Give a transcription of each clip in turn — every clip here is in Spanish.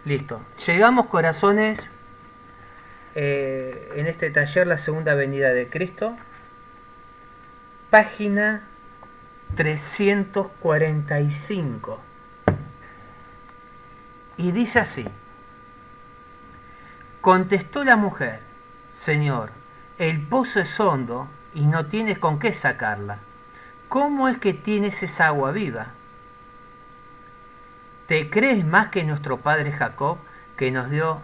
Listo. Llegamos, corazones, en este taller La Segunda Venida de Cristo, página 345. Y dice así: contestó la mujer: Señor, el pozo es hondo y no tienes con qué sacarla. ¿Cómo es que tienes esa agua viva? ¿Te crees más que nuestro padre Jacob, que nos dio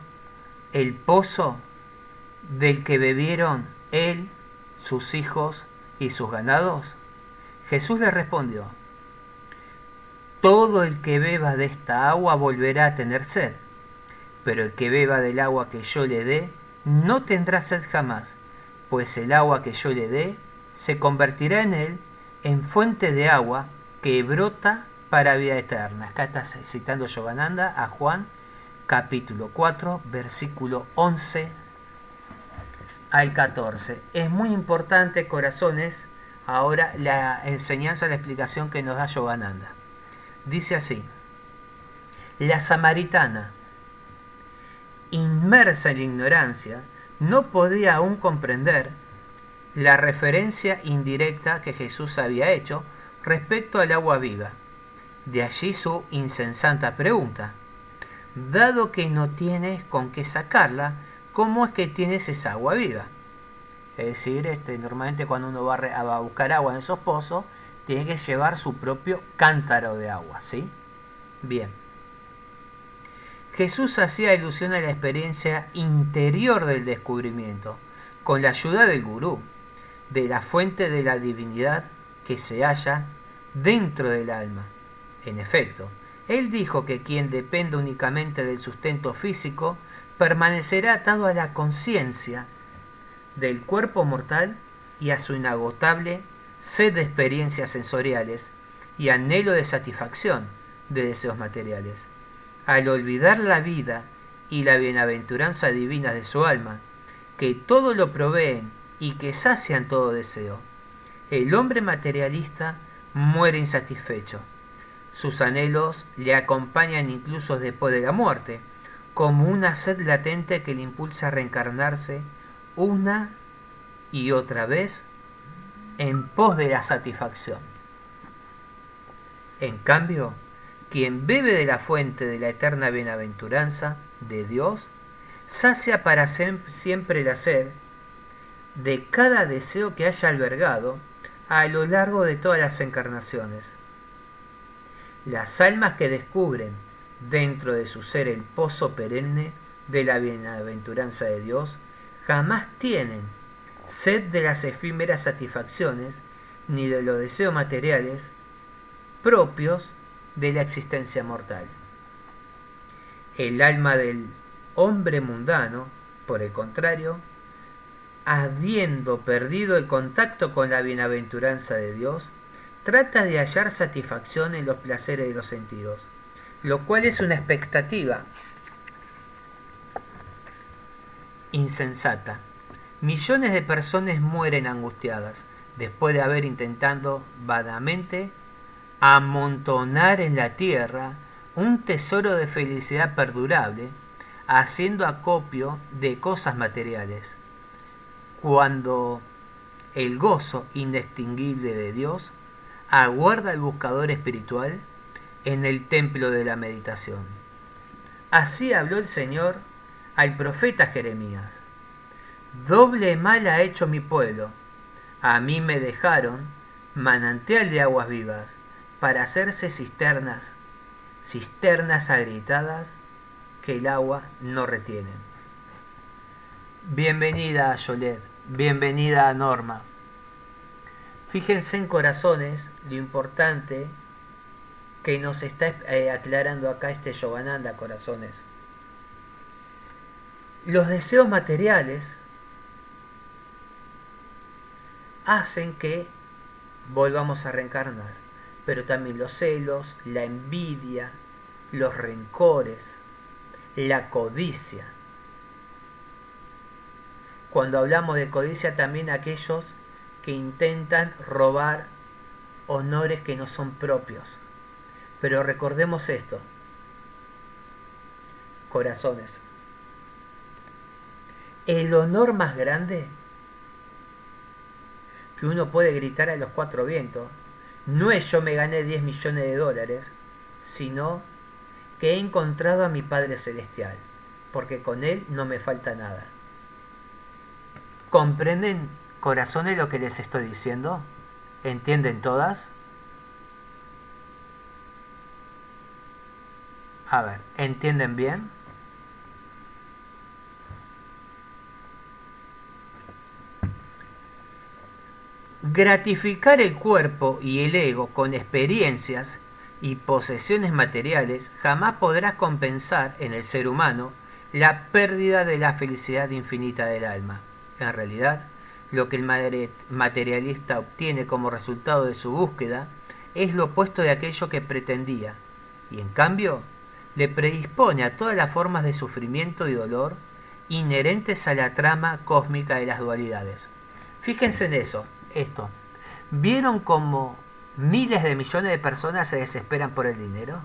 el pozo del que bebieron él, sus hijos y sus ganados? Jesús le respondió: todo el que beba de esta agua volverá a tener sed, pero el que beba del agua que yo le dé no tendrá sed jamás, pues el agua que yo le dé se convertirá en él en fuente de agua que brota para vida eterna. Acá está citando Yogananda a Juan capítulo 4, versículo 11 al 14. Es muy importante, corazones, ahora la enseñanza, la explicación que nos da Yogananda. Dice así: la samaritana, inmersa en la ignorancia, no podía aún comprender la referencia indirecta que Jesús había hecho respecto al agua viva. De allí su insensata pregunta: dado que no tienes con qué sacarla, ¿cómo es que tienes esa agua viva? Es decir, normalmente cuando uno va a buscar agua en esos pozos, tiene que llevar su propio cántaro de agua, ¿sí? Bien. Jesús hacía alusión a la experiencia interior del descubrimiento, con la ayuda del gurú, de la fuente de la divinidad que se halla dentro del alma. En efecto, él dijo que quien depende únicamente del sustento físico permanecerá atado a la conciencia del cuerpo mortal y a su inagotable sed de experiencias sensoriales y anhelo de satisfacción de deseos materiales. Al olvidar la vida y la bienaventuranza divina de su alma, que todo lo proveen y que sacian todo deseo, el hombre materialista muere insatisfecho. Sus anhelos le acompañan incluso después de la muerte, como una sed latente que le impulsa a reencarnarse una y otra vez en pos de la satisfacción. En cambio, quien bebe de la fuente de la eterna bienaventuranza de Dios, sacia para siempre la sed de cada deseo que haya albergado a lo largo de todas las encarnaciones. Las almas que descubren dentro de su ser el pozo perenne de la bienaventuranza de Dios jamás tienen sed de las efímeras satisfacciones ni de los deseos materiales propios de la existencia mortal. El alma del hombre mundano, por el contrario, habiendo perdido el contacto con la bienaventuranza de Dios, trata de hallar satisfacción en los placeres de los sentidos, lo cual es una expectativa insensata. Millones de personas mueren angustiadas después de haber intentado vanamente amontonar en la tierra un tesoro de felicidad perdurable, haciendo acopio de cosas materiales, cuando el gozo inextinguible de Dios aguarda al buscador espiritual en el templo de la meditación. Así habló el Señor al profeta Jeremías: doble mal ha hecho mi pueblo, a mí me dejaron manantial de aguas vivas, para hacerse cisternas, cisternas agrietadas que el agua no retienen. Bienvenida a Yolet, bienvenida a Norma. Fíjense en corazones lo importante que nos está aclarando acá Yogananda, corazones. Los deseos materiales hacen que volvamos a reencarnar, pero también los celos, la envidia, los rencores, la codicia. Cuando hablamos de codicia, también aquellos que intentan robar honores que no son propios. Pero recordemos esto: corazones, el honor más grande que uno puede gritar a los cuatro vientos no es yo me gané 10 millones de dólares, sino que he encontrado a mi Padre Celestial, porque con Él no me falta nada. ¿Comprenden, corazones, lo que les estoy diciendo? ¿Entienden todas? A ver, ¿entienden bien? Gratificar el cuerpo y el ego con experiencias y posesiones materiales jamás podrá compensar en el ser humano la pérdida de la felicidad infinita del alma. En realidad, lo que el materialista obtiene como resultado de su búsqueda es lo opuesto de aquello que pretendía, y en cambio le predispone a todas las formas de sufrimiento y dolor inherentes a la trama cósmica de las dualidades. Fíjense en eso, esto. ¿Vieron cómo miles de millones de personas se desesperan por el dinero?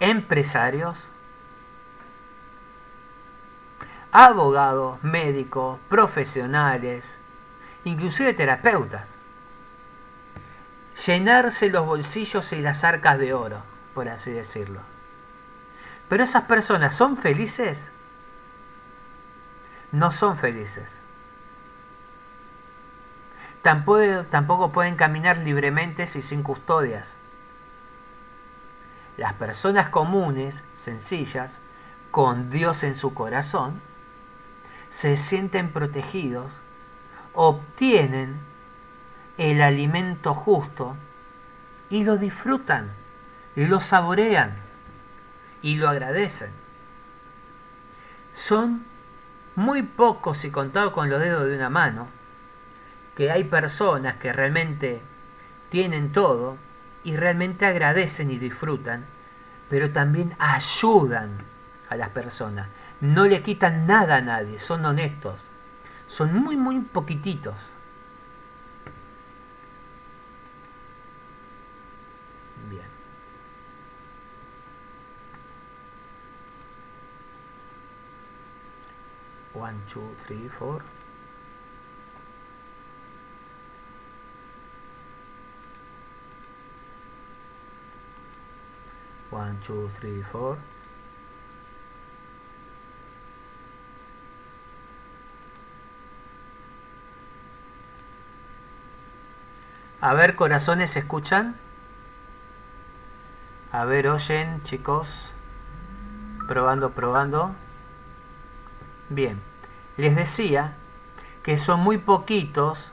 Empresarios, abogados, médicos, profesionales, inclusive terapeutas. Llenarse los bolsillos y las arcas de oro, por así decirlo. Pero esas personas, ¿son felices? No son felices. Tampoco pueden caminar libremente y sin custodias. Las personas comunes, sencillas, con Dios en su corazón, se sienten protegidos, obtienen el alimento justo y lo disfrutan, lo saborean y lo agradecen. Son muy pocos, y contados con los dedos de una mano, que hay personas que realmente tienen todo y realmente agradecen y disfrutan, pero también ayudan a las personas. No le quitan nada a nadie, son honestos. Son muy, muy poquititos. Bien. One, two, three, four. One, two, three, four. A ver, corazones, ¿se escuchan? A ver, oyen, chicos. Probando, probando. Bien. Les decía que son muy poquitos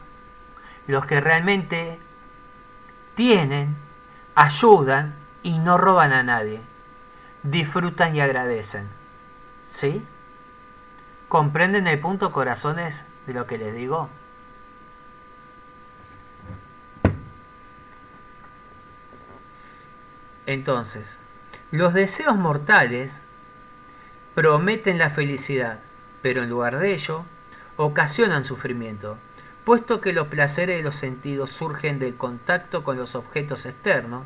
los que realmente tienen, ayudan y no roban a nadie. Disfrutan y agradecen. ¿Sí? ¿Comprenden el punto, corazones, de lo que les digo? Entonces, los deseos mortales prometen la felicidad, pero en lugar de ello, ocasionan sufrimiento, puesto que los placeres de los sentidos surgen del contacto con los objetos externos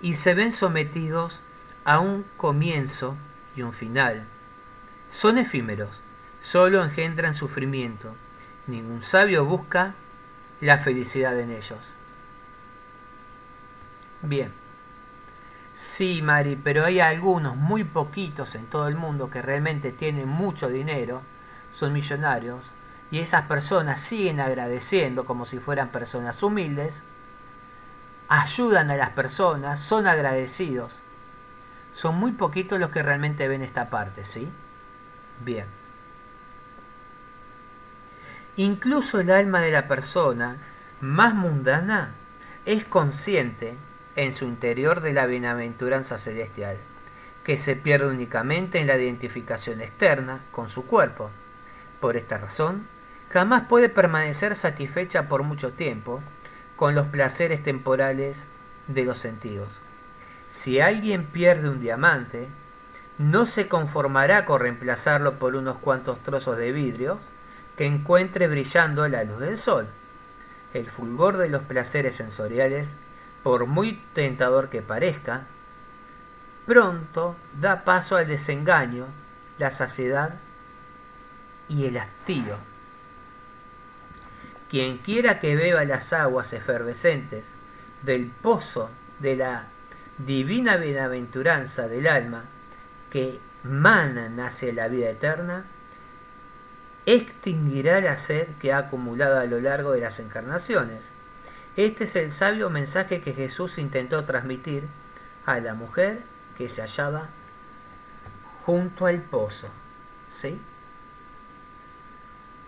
y se ven sometidos a un comienzo y un final. Son efímeros, solo engendran sufrimiento. Ningún sabio busca la felicidad en ellos. Bien. Sí, Mari, pero hay algunos, muy poquitos en todo el mundo, que realmente tienen mucho dinero, son millonarios, y esas personas siguen agradeciendo como si fueran personas humildes, ayudan a las personas, son agradecidos. Son muy poquitos los que realmente ven esta parte, ¿sí? Bien. Incluso el alma de la persona más mundana es consciente en su interior de la bienaventuranza celestial, que se pierde únicamente en la identificación externa con su cuerpo. Por esta razón, jamás puede permanecer satisfecha por mucho tiempo con los placeres temporales de los sentidos. Si alguien pierde un diamante, no se conformará con reemplazarlo por unos cuantos trozos de vidrio que encuentre brillando a la luz del sol. El fulgor de los placeres sensoriales, por muy tentador que parezca, pronto da paso al desengaño, la saciedad y el hastío. Quien quiera que beba las aguas efervescentes del pozo de la divina bienaventuranza del alma que manan hacia la vida eterna, extinguirá la sed que ha acumulado a lo largo de las encarnaciones. Este es el sabio mensaje que Jesús intentó transmitir a la mujer que se hallaba junto al pozo. ¿Sí?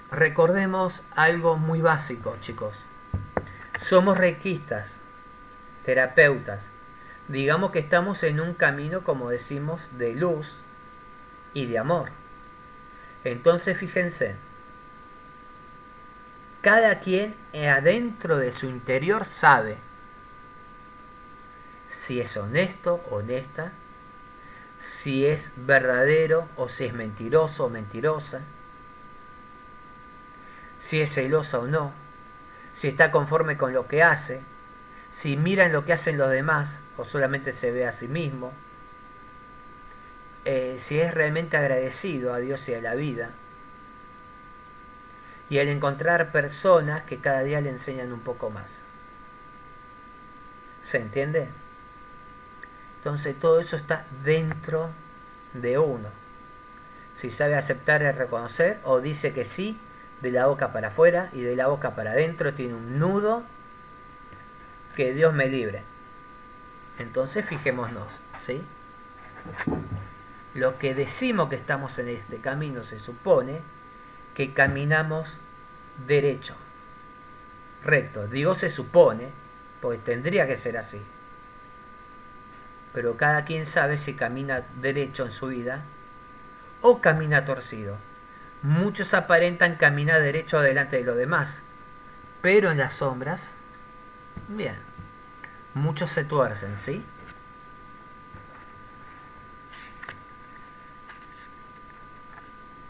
Recordemos algo muy básico, chicos. Somos reikistas, terapeutas. Digamos que estamos en un camino, como decimos, de luz y de amor. Entonces, fíjense, cada quien adentro de su interior sabe si es honesto, honesta, si es verdadero o si es mentiroso o mentirosa, si es celosa o no, si está conforme con lo que hace, si miran lo que hacen los demás o solamente se ve a sí mismo, si es realmente agradecido a Dios y a la vida, y al encontrar personas que cada día le enseñan un poco más. ¿Se entiende? Entonces todo eso está dentro de uno. Si sabe aceptar y reconocer, o dice que sí, de la boca para afuera y de la boca para adentro tiene un nudo, que Dios me libre. Entonces fijémonos, ¿sí? Lo que decimos que estamos en este camino se supone que caminamos derecho, recto. Digo se supone, porque tendría que ser así. Pero cada quien sabe si camina derecho en su vida o camina torcido. Muchos aparentan caminar derecho delante de los demás, pero en las sombras, bien, muchos se tuercen, ¿sí?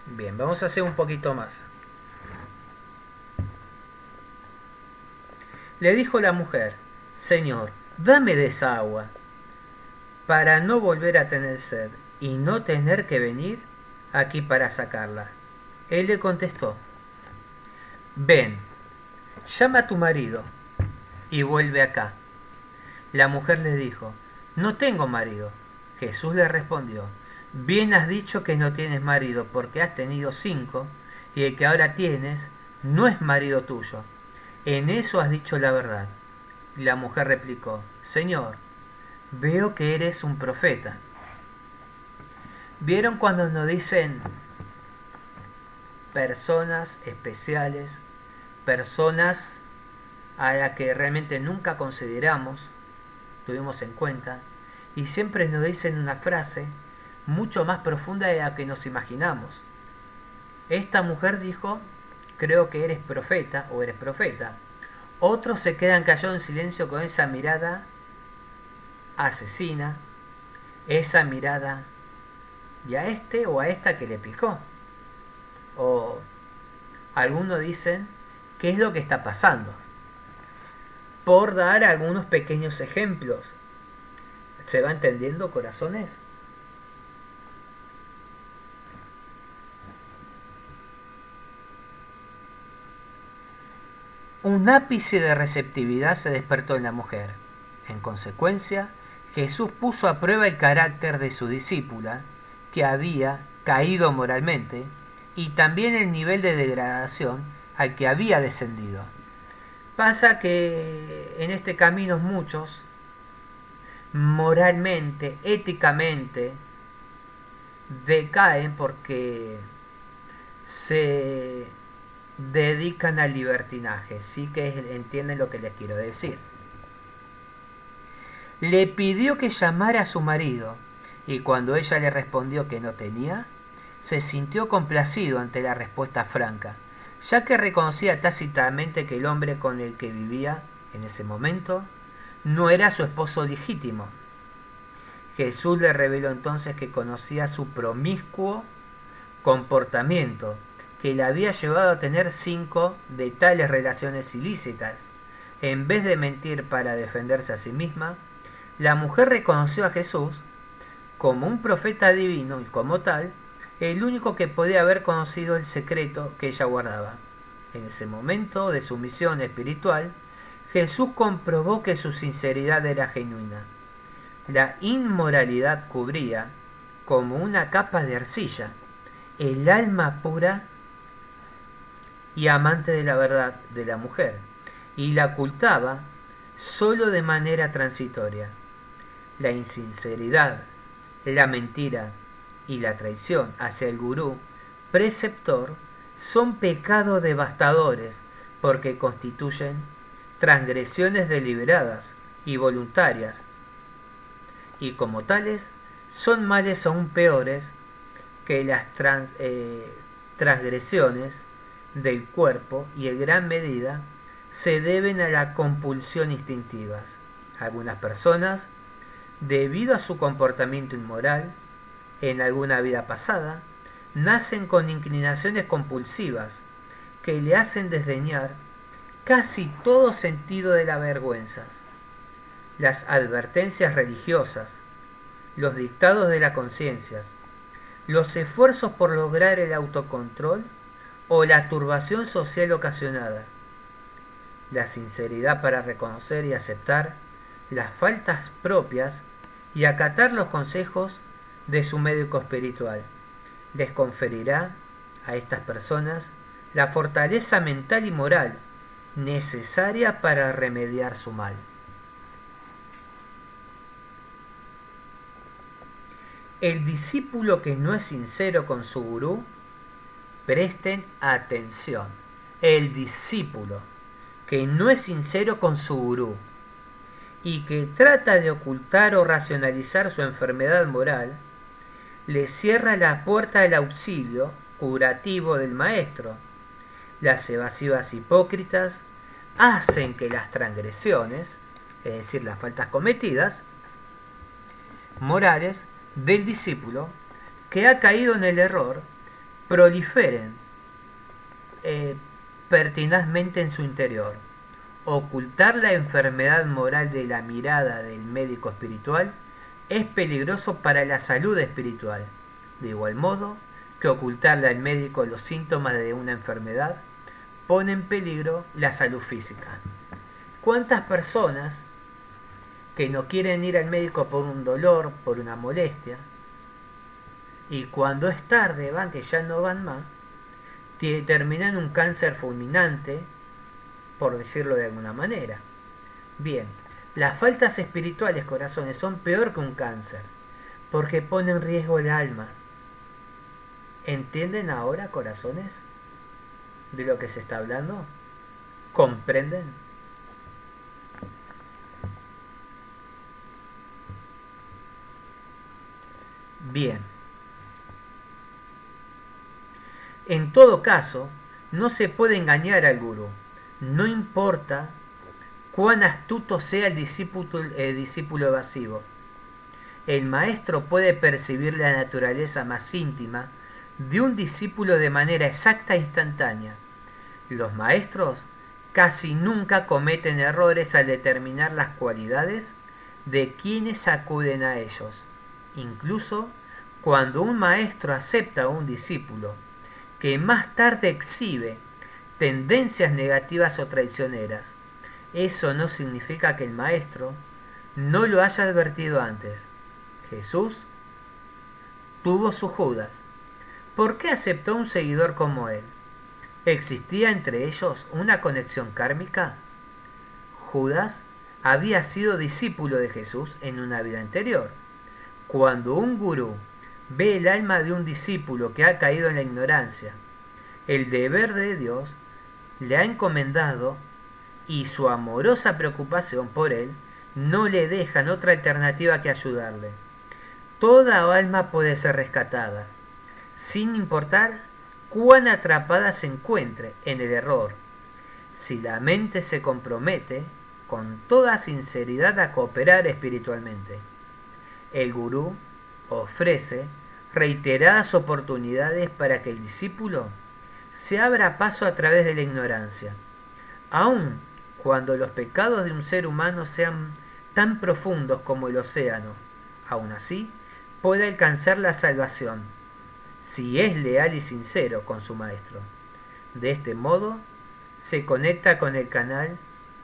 Bien, vamos a hacer un poquito más. Le dijo la mujer: Señor, dame de esa agua, para no volver a tener sed y no tener que venir aquí para sacarla. Él le contestó: Ven, llama a tu marido y vuelve acá. La mujer le dijo: No tengo marido. Jesús le respondió: Bien has dicho que no tienes marido, porque has tenido 5, y el que ahora tienes no es marido tuyo. En eso has dicho la verdad. La mujer replicó: Señor, veo que eres un profeta. ¿Vieron cuando nos dicen personas especiales, personas a las que realmente nunca consideramos, tuvimos en cuenta, y siempre nos dicen una frase mucho más profunda de la que nos imaginamos? Esta mujer dijo: creo que eres profeta o eres profeta. Otros se quedan callados en silencio con esa mirada asesina, esa mirada, y a este o a esta que le picó. O algunos dicen: ¿qué es lo que está pasando? Por dar algunos pequeños ejemplos. ¿Se va entendiendo, corazones? Un ápice de receptividad se despertó en la mujer. En consecuencia, Jesús puso a prueba el carácter de su discípula, que había caído moralmente, y también el nivel de degradación al que había descendido. Pasa que en este camino muchos, moralmente, éticamente, decaen porque se dedican al libertinaje. Sí que entienden lo que les quiero decir. Le pidió que llamara a su marido, y cuando ella le respondió que no tenía, se sintió complacido ante la respuesta franca, ya que reconocía tácitamente que el hombre con el que vivía en ese momento no era su esposo legítimo. Jesús le reveló entonces que conocía su promiscuo comportamiento, que le había llevado a tener 5 de tales relaciones ilícitas. En vez de mentir para defenderse a sí misma, la mujer reconoció a Jesús como un profeta divino y como tal, el único que podía haber conocido el secreto que ella guardaba. En ese momento de su misión espiritual, Jesús comprobó que su sinceridad era genuina. La inmoralidad cubría, como una capa de arcilla, el alma pura y amante de la verdad de la mujer, y la ocultaba solo de manera transitoria. La insinceridad, la mentira y la traición hacia el gurú preceptor son pecados devastadores porque constituyen transgresiones deliberadas y voluntarias, y como tales son males aún peores que las transgresiones del cuerpo y en gran medida se deben a la compulsión instintiva. Algunas personas, debido a su comportamiento inmoral en alguna vida pasada, nacen con inclinaciones compulsivas que le hacen desdeñar casi todo sentido de la vergüenza. Las advertencias religiosas, los dictados de la conciencia, los esfuerzos por lograr el autocontrol o la turbación social ocasionada, la sinceridad para reconocer y aceptar las faltas propias y acatar los consejos de su médico espiritual, les conferirá a estas personas la fortaleza mental y moral necesaria para remediar su mal. El discípulo que no es sincero con su gurú, presten atención, el discípulo que no es sincero con su gurú y que trata de ocultar o racionalizar su enfermedad moral, le cierra la puerta al auxilio curativo del maestro. Las evasivas hipócritas hacen que las transgresiones, es decir, las faltas cometidas, morales del discípulo que ha caído en el error, proliferen pertinazmente en su interior. Ocultar la enfermedad moral de la mirada del médico espiritual es peligroso para la salud espiritual, de igual modo que ocultarle al médico los síntomas de una enfermedad pone en peligro la salud física. ¿Cuántas personas que no quieren ir al médico por un dolor, por una molestia, y cuando es tarde van, que ya no van más, terminan un cáncer fulminante, por decirlo de alguna manera? Bien, las faltas espirituales, corazones, son peor que un cáncer, porque ponen en riesgo el alma. ¿Entienden ahora, corazones, de lo que se está hablando? ¿Comprenden? Bien. En todo caso, no se puede engañar al gurú. No importa cuán astuto sea el discípulo evasivo. El maestro puede percibir la naturaleza más íntima de un discípulo de manera exacta e instantánea. Los maestros casi nunca cometen errores al determinar las cualidades de quienes acuden a ellos. Incluso cuando un maestro acepta a un discípulo que más tarde exhibe tendencias negativas o traicioneras, eso no significa que el maestro no lo haya advertido antes. Jesús tuvo sus Judas. ¿Por qué aceptó un seguidor como él? ¿Existía entre ellos una conexión kármica? Judas había sido discípulo de Jesús en una vida anterior. Cuando un gurú ve el alma de un discípulo que ha caído en la ignorancia, el deber de Dios le ha encomendado y su amorosa preocupación por él no le dejan otra alternativa que ayudarle. Toda alma puede ser rescatada, sin importar cuán atrapada se encuentre en el error, si la mente se compromete con toda sinceridad a cooperar espiritualmente. El gurú ofrece reiteradas oportunidades para que el discípulo se abra paso a través de la ignorancia, aun cuando los pecados de un ser humano sean tan profundos como el océano. Aun así, puede alcanzar la salvación si es leal y sincero con su maestro. De este modo, se conecta con el canal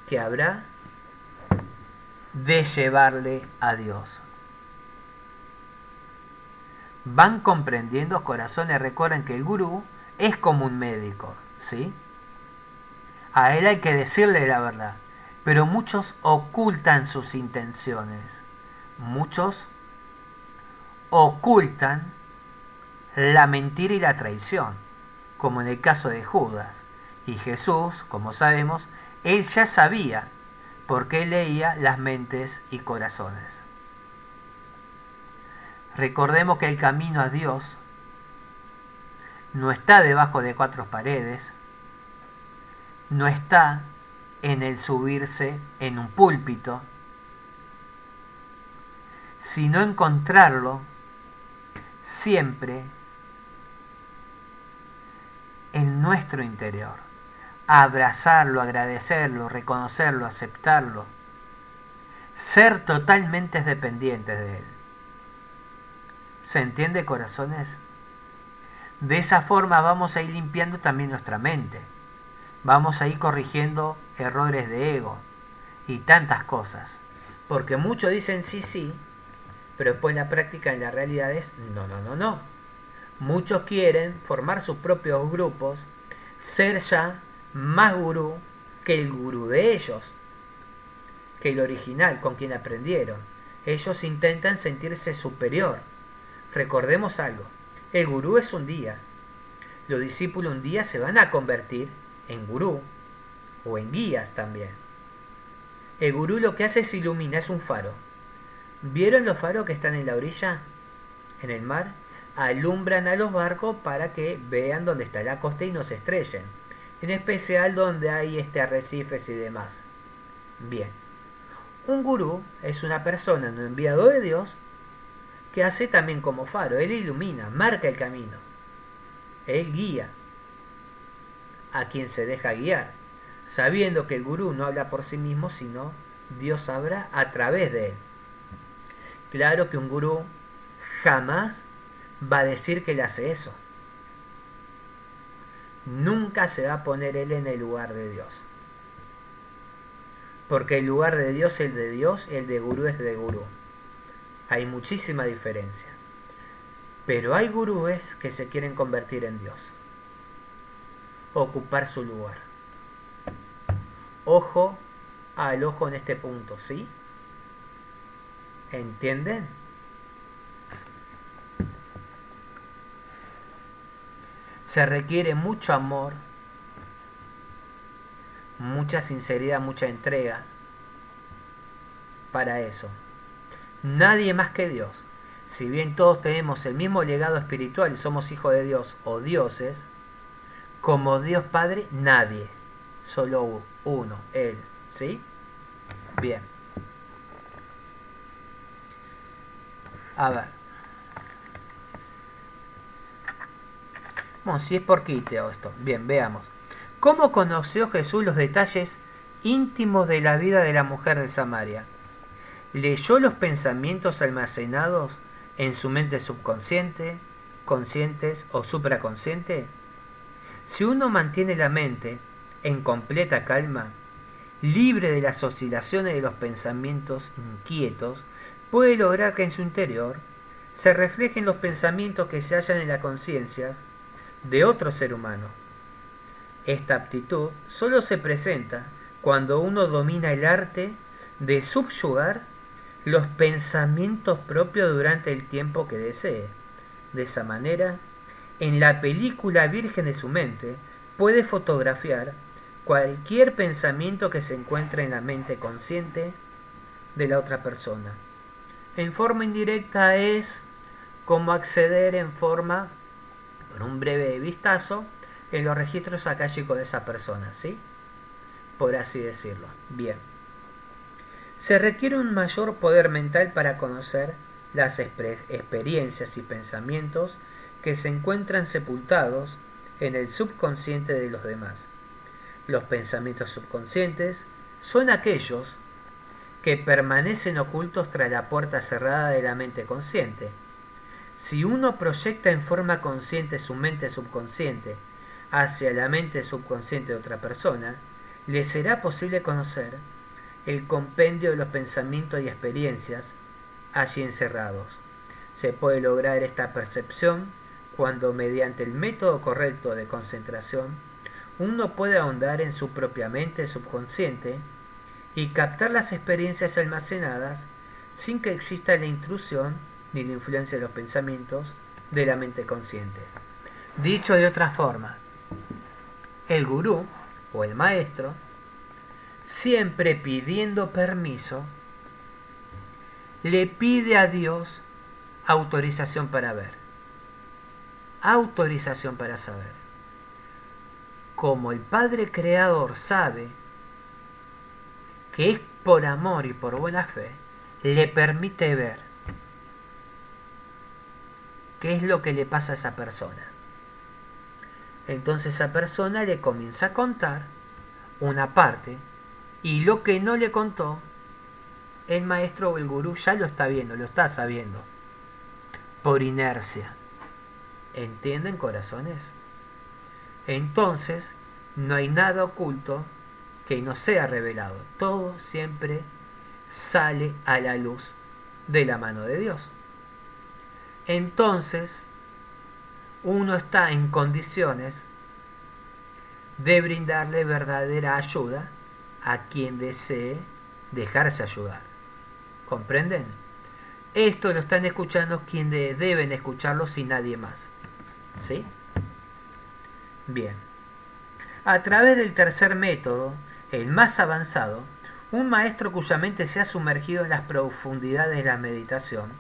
que habrá de llevarle a Dios. Van comprendiendo, corazones. Recuerden que el gurú es como un médico, ¿sí? A él hay que decirle la verdad, pero muchos ocultan sus intenciones. Muchos ocultan la mentira y la traición, como en el caso de Judas. Y Jesús, como sabemos, él ya sabía, porque él leía las mentes y corazones. Recordemos que el camino a Dios no está debajo de cuatro paredes, no está en el subirse en un púlpito, sino encontrarlo siempre en nuestro interior. Abrazarlo, agradecerlo, reconocerlo, aceptarlo. Ser totalmente dependientes de él. ¿Se entiende, corazones? De esa forma vamos a ir limpiando también nuestra mente. Vamos a ir corrigiendo errores de ego y tantas cosas. Porque muchos dicen sí, sí, pero después en la práctica, en la realidad es no. Muchos quieren formar sus propios grupos, ser ya más gurú que el gurú de ellos, que el original con quien aprendieron. Ellos intentan sentirse superior. Recordemos algo, el gurú es un día. Los discípulos un día se van a convertir en gurú o en guías también. El gurú lo que hace es ilumina, es un faro. ¿Vieron los faros que están en la orilla? En el mar. Alumbran a los barcos para que vean dónde está la costa y no se estrellen. En especial donde hay arrecifes y demás. Bien. Un gurú es una persona, un enviado de Dios, que hace también como faro. Él ilumina, marca el camino. Él guía a quien se deja guiar, sabiendo que el gurú no habla por sí mismo, sino Dios habla a través de él. Claro que un gurú jamás va a decir que él hace eso. Nunca se va a poner él en el lugar de Dios. Porque el lugar de Dios es el de Dios, el de gurú es de gurú. Hay muchísima diferencia. Pero hay gurúes que se quieren convertir en Dios. Ocupar su lugar. Ojo al ojo en este punto, ¿sí? ¿Entienden? Se requiere mucho amor, mucha sinceridad, mucha entrega para eso. Nadie más que Dios. Si bien todos tenemos el mismo legado espiritual y somos hijos de Dios o dioses, como Dios Padre, nadie. Solo uno, Él. ¿Sí? Bien. A ver. Bueno, si es por quiteo esto. Bien, veamos. ¿Cómo conoció Jesús los detalles íntimos de la vida de la mujer de Samaria? ¿Leyó los pensamientos almacenados en su mente subconsciente, conscientes o supraconsciente? Si uno mantiene la mente en completa calma, libre de las oscilaciones de los pensamientos inquietos, puede lograr que en su interior se reflejen los pensamientos que se hallan en las conciencias de otro ser humano. Esta aptitud solo se presenta cuando uno domina el arte de subyugar los pensamientos propios durante el tiempo que desee. De esa manera, en la película virgen de su mente, puede fotografiar cualquier pensamiento que se encuentre en la mente consciente de la otra persona. En forma indirecta es como acceder en forma, con un breve vistazo, en los registros akáshicos de esa persona, ¿sí? Por así decirlo. Bien. Se requiere un mayor poder mental para conocer las experiencias y pensamientos que se encuentran sepultados en el subconsciente de los demás. Los pensamientos subconscientes son aquellos que permanecen ocultos tras la puerta cerrada de la mente consciente. Si uno proyecta en forma consciente su mente subconsciente hacia la mente subconsciente de otra persona, le será posible conocer el compendio de los pensamientos y experiencias allí encerrados. Se puede lograr esta percepción cuando, mediante el método correcto de concentración, uno puede ahondar en su propia mente subconsciente y captar las experiencias almacenadas sin que exista la intrusión ni la influencia de los pensamientos de la mente consciente. Dicho de otra forma, el gurú o el maestro, siempre pidiendo permiso, le pide a Dios autorización para ver, autorización para saber. Como el Padre Creador sabe que es por amor y por buena fe, le permite ver qué es lo que le pasa a esa persona. Entonces esa persona le comienza a contar una parte y lo que no le contó, el maestro o el gurú ya lo está viendo, lo está sabiendo, por inercia. ¿Entienden, corazones? Entonces, no hay nada oculto que no sea revelado. Todo siempre sale a la luz de la mano de Dios. Entonces, uno está en condiciones de brindarle verdadera ayuda a quien desee dejarse ayudar. ¿Comprenden? Esto lo están escuchando quienes deben escucharlo sin nadie más. ¿Sí? Bien. A través del tercer método, el más avanzado, un maestro cuya mente se ha sumergido en las profundidades de la meditación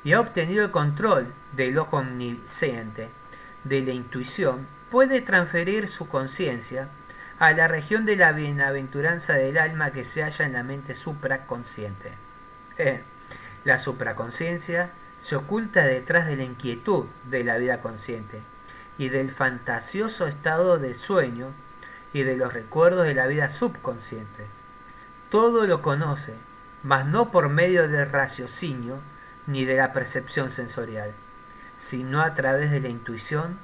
y ha obtenido el control del ojo omnisciente, de la intuición, puede transferir su conciencia a la región de la bienaventuranza del alma que se halla en la mente supraconsciente. La supraconsciencia se oculta detrás de la inquietud de la vida consciente y del fantasioso estado de sueño y de los recuerdos de la vida subconsciente. Todo lo conoce, mas no por medio del raciocinio ni de la percepción sensorial, sino a través de la intuición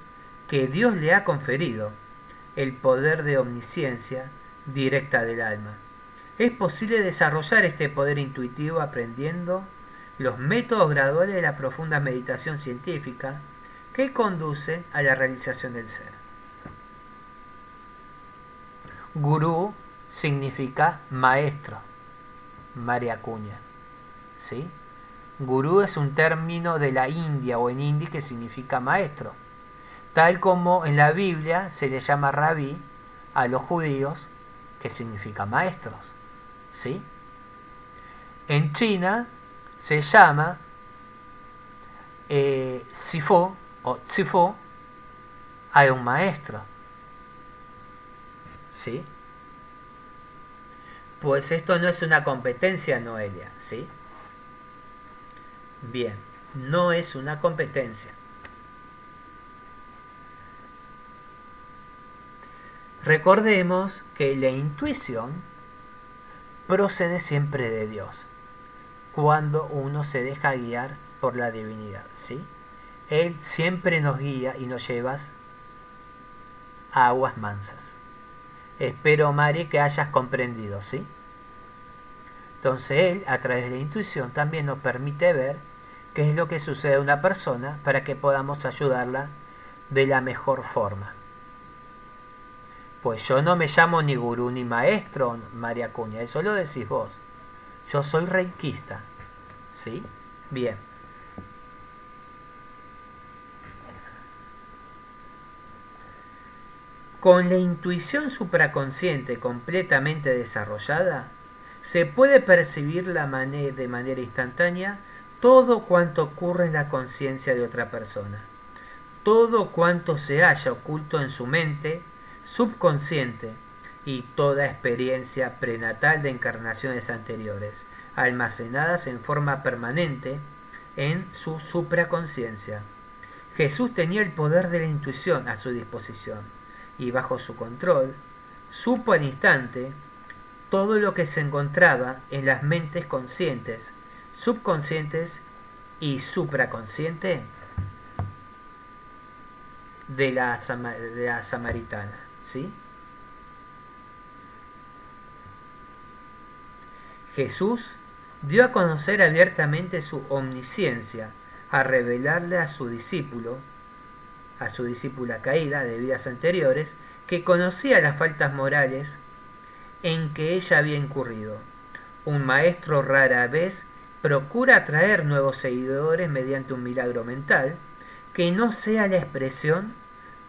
que Dios le ha conferido, el poder de omnisciencia directa del alma. Es posible desarrollar este poder intuitivo aprendiendo los métodos graduales de la profunda meditación científica que conduce a la realización del ser. Gurú significa maestro, María Acuña, ¿sí? Gurú es un término de la India o en hindi que significa maestro, tal como en la Biblia se le llama rabí a los judíos, que significa maestros, ¿sí? En China se llama Sifu o Tsifu a un maestro, ¿sí? Pues esto no es una competencia, Noelia, ¿sí? Bien, no es una competencia. Recordemos que la intuición procede siempre de Dios, cuando uno se deja guiar por la divinidad, ¿sí? Él siempre nos guía y nos lleva a aguas mansas. Espero, Mari, que hayas comprendido, ¿sí? Entonces Él, a través de la intuición, también nos permite ver qué es lo que sucede a una persona para que podamos ayudarla de la mejor forma. Pues yo no me llamo ni gurú ni maestro, María Acuña, eso lo decís vos. Yo soy reikista, ¿sí? Bien. Con la intuición supraconsciente completamente desarrollada, se puede percibir de manera instantánea todo cuanto ocurre en la conciencia de otra persona, todo cuanto se halla oculto en su mente subconsciente y toda experiencia prenatal de encarnaciones anteriores, almacenadas en forma permanente en su supraconciencia. Jesús tenía el poder de la intuición a su disposición y bajo su control supo al instante todo lo que se encontraba en las mentes conscientes, subconscientes y supraconsciente de la samaritana, ¿sí? Jesús dio a conocer abiertamente su omnisciencia, a revelarle a su discípula caída de vidas anteriores, que conocía las faltas morales en que ella había incurrido. Un maestro rara vez procura atraer nuevos seguidores mediante un milagro mental que no sea la expresión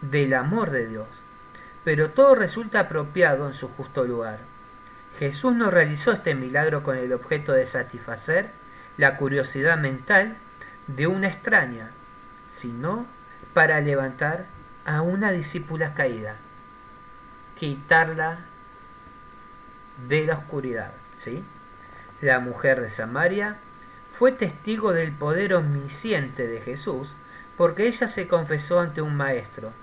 del amor de Dios, pero todo resulta apropiado en su justo lugar. Jesús no realizó este milagro con el objeto de satisfacer la curiosidad mental de una extraña, sino para levantar a una discípula caída, quitarla de la oscuridad, ¿sí? La mujer de Samaria fue testigo del poder omnisciente de Jesús porque ella se confesó ante un maestro,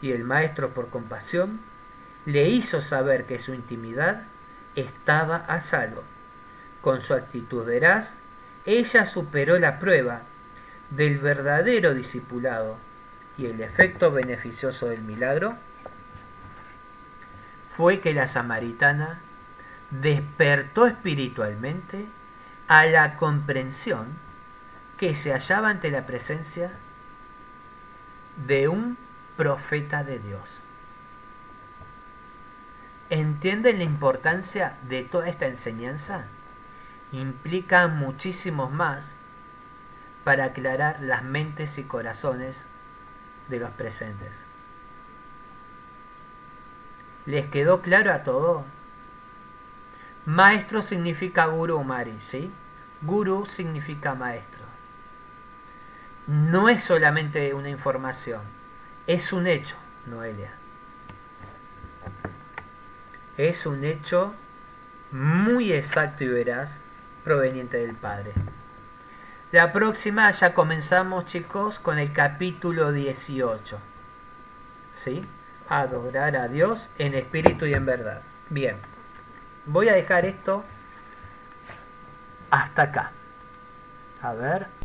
y el maestro, por compasión, le hizo saber que su intimidad estaba a salvo. Con su actitud veraz, ella superó la prueba del verdadero discipulado, y el efecto beneficioso del milagro fue que la samaritana despertó espiritualmente a la comprensión que se hallaba ante la presencia de un profeta de Dios. ¿Entienden la importancia de toda esta enseñanza? Implica muchísimos más para aclarar las mentes y corazones de los presentes. ¿Les quedó claro a todos? Maestro significa gurú, Mari, ¿sí? Gurú significa maestro. No es solamente una información, es un hecho, Noelia. Es un hecho muy exacto y veraz proveniente del Padre. La próxima ya comenzamos, chicos, con el capítulo 18. ¿Sí? Adorar a Dios en espíritu y en verdad. Bien, voy a dejar esto hasta acá. A ver.